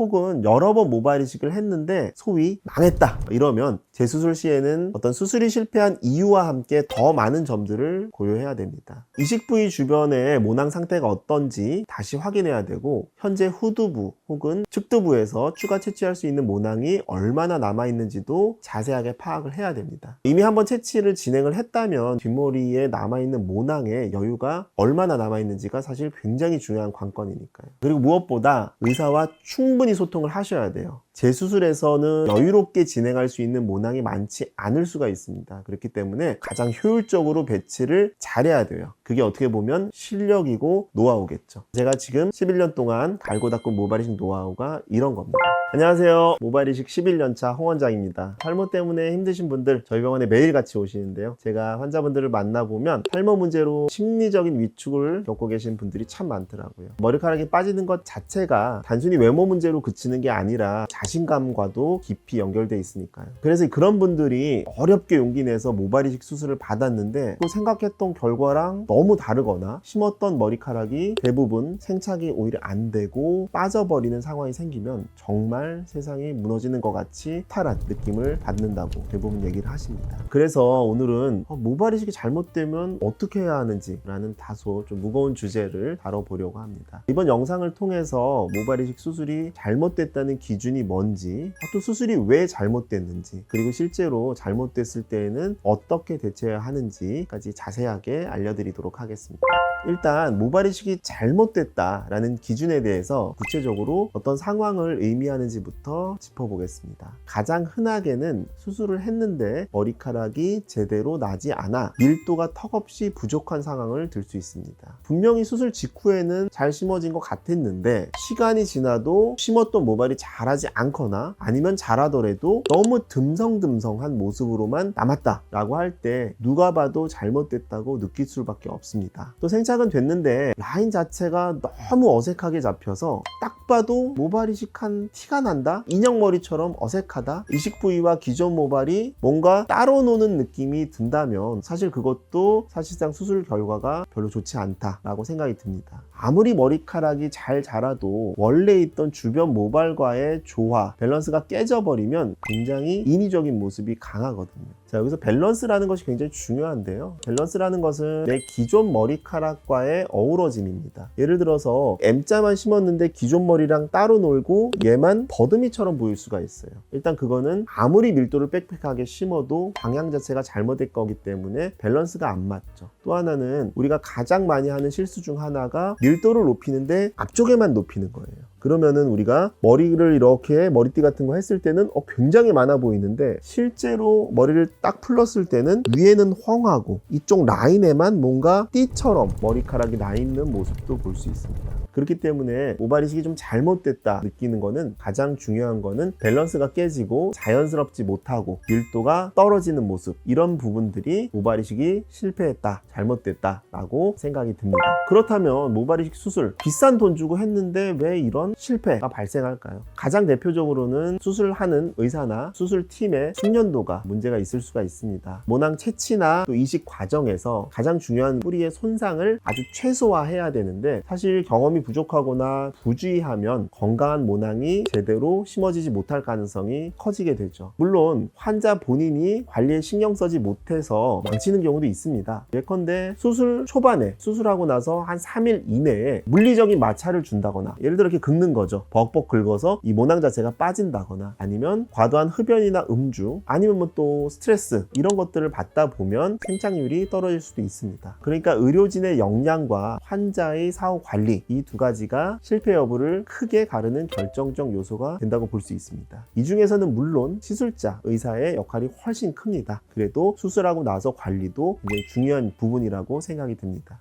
혹은 여러 번 모발 이식을 했는데 소위 망했다 이러면 재수술 시에는 어떤 수술이 실패한 이유와 함께 더 많은 점들을 고려해야 됩니다. 이식 부위 주변의 모낭 상태가 어떤지 다시 확인해야 되고, 현재 후두부 혹은 측두부에서 추가 채취할 수 있는 모낭이 얼마나 남아있는지도 자세하게 파악을 해야 됩니다. 이미 한번 채취를 진행을 했다면 뒷머리에 남아있는 모낭의 여유가 얼마나 남아있는지가 사실 굉장히 중요한 관건이니까요. 그리고 무엇보다 의사와 충분히 소통을 하셔야 돼요. 재수술에서는 여유롭게 진행할 수 있는 모낭이 많지 않을 수가 있습니다. 그렇기 때문에 가장 효율적으로 배치를 잘해야 돼요. 그게 어떻게 보면 실력이고 노하우겠죠. 제가 지금 11년 동안 갈고 닦은 모발 이식 노하우가 이런 겁니다. 안녕하세요. 모발 이식 11년차 홍 원장입니다. 탈모 때문에 힘드신 분들 저희 병원에 매일 같이 오시는데요. 제가 환자분들을 만나보면 탈모 문제로 심리적인 위축을 겪고 계신 분들이 참 많더라고요. 머리카락이 빠지는 것 자체가 단순히 외모 문제로 그치는 게 아니라 자신감과도 깊이 연결돼 있으니까요. 그래서 그런 분들이 어렵게 용기 내서 모발 이식 수술을 받았는데 또 생각했던 결과랑 너무 다르거나 심었던 머리카락이 대부분 생착이 오히려 안 되고 빠져버리는 상황이 생기면 정말 세상이 무너지는 것 같이 탈한 느낌을 받는다고 대부분 얘기를 하십니다. 그래서 오늘은 모발 이식이 잘못되면 어떻게 해야 하는지 라는 다소 좀 무거운 주제를 다뤄보려고 합니다. 이번 영상을 통해서 모발 이식 수술이 잘못됐다는 기준이 뭔지, 또 수술이 왜 잘못됐는지, 그리고 실제로 잘못됐을 때에는 어떻게 대처해야 하는지까지 자세하게 알려드리도록 하겠습니다. 일단 모발 이식이 잘못됐다라는 기준에 대해서 구체적으로 어떤 상황을 의미하는지부터 짚어보겠습니다. 가장 흔하게는 수술을 했는데 머리카락이 제대로 나지 않아 밀도가 턱없이 부족한 상황을 들 수 있습니다. 분명히 수술 직후에는 잘 심어진 것 같았는데 시간이 지나도 심었던 모발이 자라지 않거나 아니면 자라더라도 너무 듬성듬성한 모습으로만 남았다 라고 할 때 누가 봐도 잘못됐다고 느낄 수밖에 없습니다. 또 생착은 됐는데 라인 자체가 너무 어색하게 잡혀서 딱 봐도 모발 이식한 티가 난다? 인형머리처럼 어색하다? 이식 부위와 기존 모발이 뭔가 따로 노는 느낌이 든다면 사실 그것도 사실상 수술 결과가 별로 좋지 않다라고 생각이 듭니다. 아무리 머리카락이 잘 자라도 원래 있던 주변 모발과의 조화, 밸런스가 깨져버리면 굉장히 인위적인 모습이 강하거든요. 자, 여기서 밸런스라는 것이 굉장히 중요한데요. 밸런스라는 것은 내 기존 머리카락과의 어우러짐입니다. 예를 들어서 M자만 심었는데 기존 머리랑 따로 놀고 얘만 더듬이처럼 보일 수가 있어요. 일단 그거는 아무리 밀도를 빽빽하게 심어도 방향 자체가 잘못될 거기 때문에 밸런스가 안 맞죠. 또 하나는 우리가 가장 많이 하는 실수 중 하나가 밀도를 높이는데 앞쪽에만 높이는 거예요. 그러면은 우리가 머리를 이렇게 머리띠 같은 거 했을 때는 굉장히 많아 보이는데 실제로 머리를 딱 풀렀을 때는 위에는 헝하고 이쪽 라인에만 뭔가 띠처럼 머리카락이 나 있는 모습도 볼 수 있습니다. 그렇기 때문에 모발 이식이 좀 잘못됐다 느끼는 거는 가장 중요한 거는 밸런스가 깨지고 자연스럽지 못하고 밀도가 떨어지는 모습, 이런 부분들이 모발 이식이 실패했다, 잘못됐다 라고 생각이 듭니다. 그렇다면 모발 이식 수술 비싼 돈 주고 했는데 왜 이런 실패가 발생할까요? 가장 대표적으로는 수술하는 의사나 수술팀의 숙련도가 문제가 있을 수가 있습니다. 모낭 채취나 또 이식 과정에서 가장 중요한 뿌리의 손상을 아주 최소화해야 되는데 사실 경험이 부족하거나 부주의하면 건강한 모낭이 제대로 심어지지 못할 가능성이 커지게 되죠. 물론 환자 본인이 관리에 신경 쓰지 못해서 망치는 경우도 있습니다. 예컨대 수술 초반에 수술하고 나서 한 3일 이내에 물리적인 마찰을 준다거나, 예를 들어 이렇게 긁는 거죠. 벅벅 긁어서 이 모낭 자체가 빠진다거나, 아니면 과도한 흡연이나 음주, 아니면 뭐 또 스트레스, 이런 것들을 받다 보면 생착률이 떨어질 수도 있습니다. 그러니까 의료진의 역량과 환자의 사후 관리, 이 두 가지가 실패 여부를 크게 가르는 결정적 요소가 된다고 볼 수 있습니다. 이 중에서는 물론 시술자, 의사의 역할이 훨씬 큽니다. 그래도 수술하고 나서 관리도 굉장히 중요한 부분이라고 생각이 듭니다.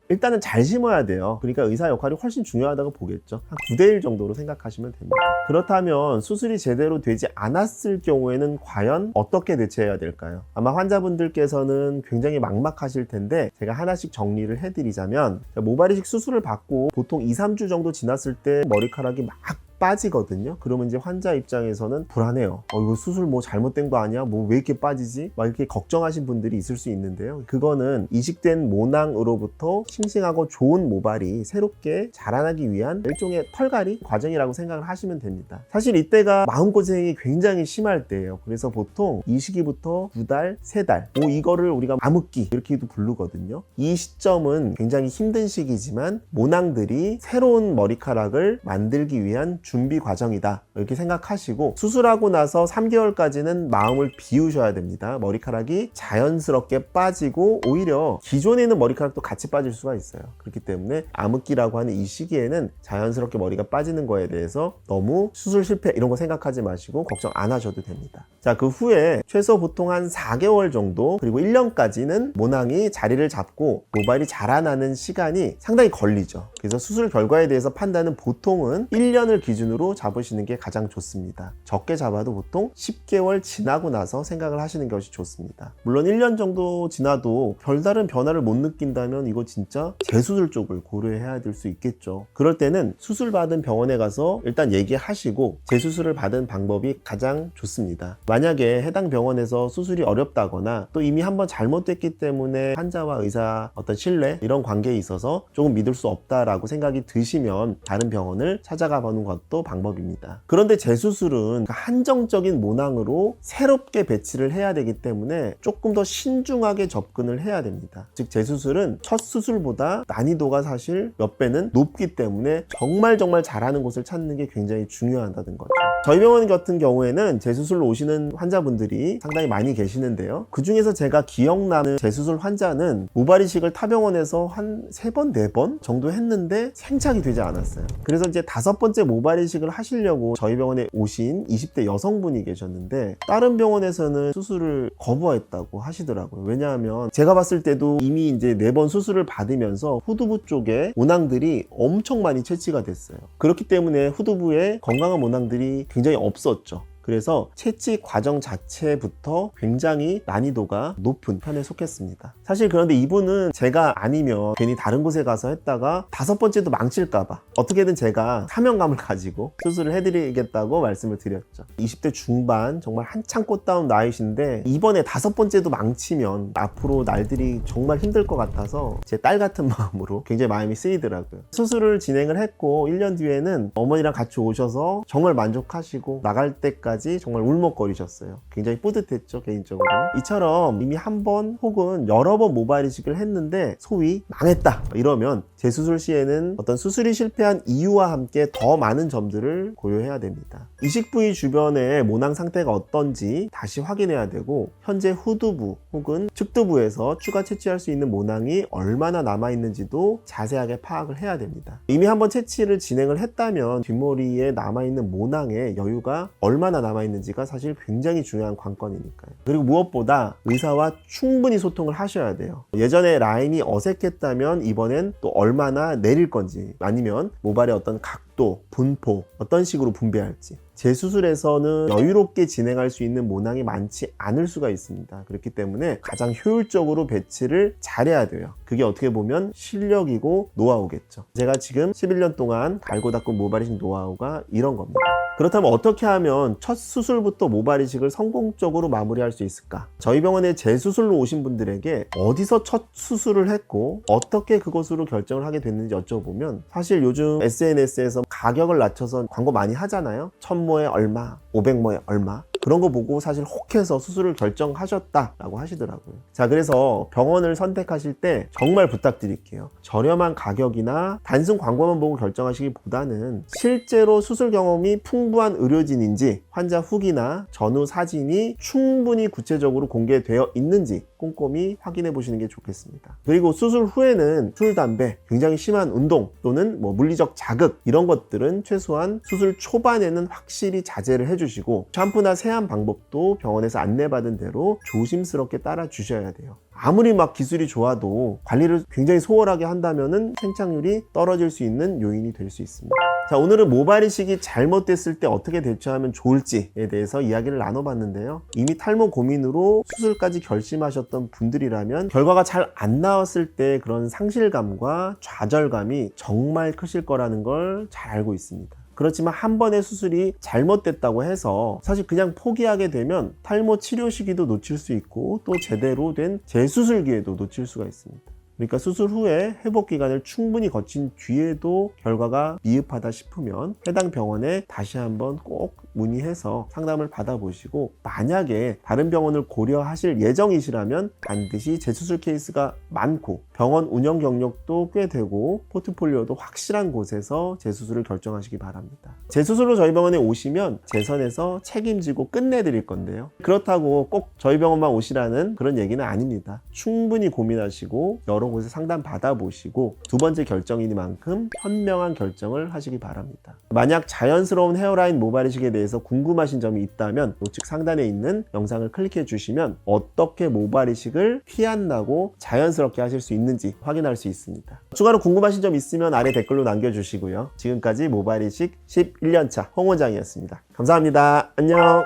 일단은 잘 심어야 돼요. 그러니까 의사 역할이 훨씬 중요하다고 보겠죠. 한 9대1 정도로 생각하시면 됩니다. 그렇다면 수술이 제대로 되지 않았을 경우에는 과연 어떻게 대처해야 될까요? 아마 환자분들께서는 굉장히 막막하실 텐데 제가 하나씩 정리를 해드리자면, 모발 이식 수술을 받고 보통 2, 3주 정도 지났을 때 머리카락이 막 빠지거든요. 그러면 이제 환자 입장에서는 불안해요. 이거 수술 뭐 잘못된 거 아니야? 뭐 왜 이렇게 빠지지? 막 이렇게 걱정하신 분들이 있을 수 있는데요. 그거는 이식된 모낭으로부터 싱싱하고 좋은 모발이 새롭게 자라나기 위한 일종의 털갈이 과정이라고 생각을 하시면 됩니다. 사실 이때가 마음고생이 굉장히 심할 때예요. 그래서 보통 이 시기부터 2달, 3달 이거를 우리가 암흑기 이렇게도 부르거든요. 이 시점은 굉장히 힘든 시기지만 모낭들이 새로운 머리카락을 만들기 위한 준비 과정이다 이렇게 생각하시고, 수술하고 나서 3개월까지는 마음을 비우셔야 됩니다. 머리카락이 자연스럽게 빠지고 오히려 기존에 있는 머리카락도 같이 빠질 수가 있어요. 그렇기 때문에 암흑기라고 하는 이 시기에는 자연스럽게 머리가 빠지는 거에 대해서 너무 수술 실패 이런 거 생각하지 마시고 걱정 안 하셔도 됩니다. 자, 그 후에 최소 보통 한 4개월 정도 그리고 1년까지는 모낭이 자리를 잡고 모발이 자라나는 시간이 상당히 걸리죠. 그래서 수술 결과에 대해서 판단은 보통은 1년을 기준으로 잡으시는 게 가장 좋습니다. 적게 잡아도 보통 10개월 지나고 나서 생각을 하시는 것이 좋습니다. 물론 1년 정도 지나도 별다른 변화를 못 느낀다면 이거 진짜 재수술 쪽을 고려해야 될 수 있겠죠. 그럴 때는 수술 받은 병원에 가서 일단 얘기하시고 재수술을 받은 방법이 가장 좋습니다. 만약에 해당 병원에서 수술이 어렵다거나 또 이미 한번 잘못됐기 때문에 환자와 의사 어떤 신뢰 이런 관계에 있어서 조금 믿을 수 없다라고 생각이 드시면 다른 병원을 찾아가 보는 것도 방법입니다. 그런데 재수술은 한정적인 모낭으로 새롭게 배치를 해야 되기 때문에 조금 더 신중하게 접근을 해야 됩니다. 즉 재수술은 첫 수술보다 난이도가 사실 몇 배는 높기 때문에 정말 잘하는 곳을 찾는 게 굉장히 중요하다는 거죠. 저희 병원 같은 경우에는 재수술로 오시는 환자분들이 상당히 많이 계시는데요. 그 중에서 제가 기억나는 재수술 환자는 모발이식을 타 병원에서 한 3번, 4번 정도 했는데 생착이 되지 않았어요. 그래서 이제 5번째 모발이식을 하시려고 저희 병원에 오신 20대 여성분이 계셨는데 다른 병원에서는 수술을 거부했다고 하시더라고요. 왜냐하면 제가 봤을 때도 이미 이제 4번 수술을 받으면서 후두부 쪽에 모낭들이 엄청 많이 채취가 됐어요. 그렇기 때문에 후두부에 건강한 모낭들이 굉장히 없었죠. 그래서 채취 과정 자체부터 굉장히 난이도가 높은 편에 속했습니다. 사실 그런데 이분은 제가 아니면 괜히 다른 곳에 가서 했다가 5번째도 망칠까봐 어떻게든 제가 사명감을 가지고 수술을 해드리겠다고 말씀을 드렸죠. 20대 중반 정말 한창 꽃다운 나이신데 이번에 5번째도 망치면 앞으로 날들이 정말 힘들 것 같아서 제 딸 같은 마음으로 굉장히 마음이 쓰이더라고요. 수술을 진행을 했고 1년 뒤에는 어머니랑 같이 오셔서 정말 만족하시고 나갈 때까지 정말 울먹거리셨어요. 굉장히 뿌듯했죠, 개인적으로. 이처럼 이미 한 번 혹은 여러 번 모발 이식을 했는데 소위 망했다 이러면 재수술 시에는 어떤 수술이 실패한 이유와 함께 더 많은 점들을 고려해야 됩니다. 이식 부위 주변의 모낭 상태가 어떤지 다시 확인해야 되고, 현재 후두부 혹은 측두부에서 추가 채취할 수 있는 모낭이 얼마나 남아있는지도 자세하게 파악을 해야 됩니다. 이미 한번 채취를 진행을 했다면 뒷머리에 남아있는 모낭의 여유가 얼마나 남아있는지가 사실 굉장히 중요한 관건이니까요. 그리고 무엇보다 의사와 충분히 소통을 하셔야 돼요. 예전에 라인이 어색했다면 이번엔 또 얼마나 내릴 건지, 아니면 모발의 어떤 각도, 분포 어떤 식으로 분배할지. 재수술에서는 여유롭게 진행할 수 있는 모낭이 많지 않을 수가 있습니다. 그렇기 때문에 가장 효율적으로 배치를 잘해야 돼요. 그게 어떻게 보면 실력이고 노하우겠죠. 제가 지금 11년 동안 갈고 닦은 모발이식 노하우가 이런 겁니다. 그렇다면 어떻게 하면 첫 수술부터 모발이식을 성공적으로 마무리할 수 있을까? 저희 병원에 재수술로 오신 분들에게 어디서 첫 수술을 했고 어떻게 그것으로 결정을 하게 됐는지 여쭤보면, 사실 요즘 SNS에서 가격을 낮춰서 광고 많이 하잖아요. 1000모에 얼마, 500모에 얼마, 그런 거 보고 사실 혹해서 수술을 결정하셨다라고 하시더라고요. 자, 그래서 병원을 선택하실 때 정말 부탁드릴게요. 저렴한 가격이나 단순 광고만 보고 결정하시기보다는 실제로 수술 경험이 풍부한 의료진인지, 환자 후기나 전후 사진이 충분히 구체적으로 공개되어 있는지 꼼꼼히 확인해 보시는 게 좋겠습니다. 그리고 수술 후에는 술, 담배, 굉장히 심한 운동 또는 물리적 자극 이런 것들은 최소한 수술 초반에는 확실히 자제를 해주시고, 샴푸나 세안 방법도 병원에서 안내받은 대로 조심스럽게 따라 주셔야 돼요. 아무리 막 기술이 좋아도 관리를 굉장히 소홀하게 한다면은 생착률이 떨어질 수 있는 요인이 될 수 있습니다. 자, 오늘은 모발 이식이 잘못됐을 때 어떻게 대처하면 좋을지에 대해서 이야기를 나눠봤는데요. 이미 탈모 고민으로 수술까지 결심하셨던 분들이라면 결과가 잘 안 나왔을 때 그런 상실감과 좌절감이 정말 크실 거라는 걸 잘 알고 있습니다. 그렇지만 한 번의 수술이 잘못됐다고 해서 사실 그냥 포기하게 되면 탈모 치료 시기도 놓칠 수 있고 또 제대로 된 재수술 기회도 놓칠 수가 있습니다. 그러니까 수술 후에 회복 기간을 충분히 거친 뒤에도 결과가 미흡하다 싶으면 해당 병원에 다시 한번 꼭 문의해서 상담을 받아보시고, 만약에 다른 병원을 고려하실 예정이시라면 반드시 재수술 케이스가 많고 병원 운영 경력도 꽤 되고 포트폴리오도 확실한 곳에서 재수술을 결정하시기 바랍니다. 재수술로 저희 병원에 오시면 재선에서 책임지고 끝내드릴 건데요, 그렇다고 꼭 저희 병원만 오시라는 그런 얘기는 아닙니다. 충분히 고민하시고 여러 곳에 상담 받아보시고 두 번째 결정이니만큼 현명한 결정을 하시기 바랍니다. 만약 자연스러운 헤어라인 모발 이식에 대해서 궁금하신 점이 있다면 우측 상단에 있는 영상을 클릭해 주시면 어떻게 모발 이식을 피 안 나고 자연스럽게 하실 수 있는지 확인할 수 있습니다. 추가로 궁금하신 점 있으면 아래 댓글로 남겨주시고요. 지금까지 모발 이식 11년차 홍 원장이었습니다. 감사합니다. 안녕.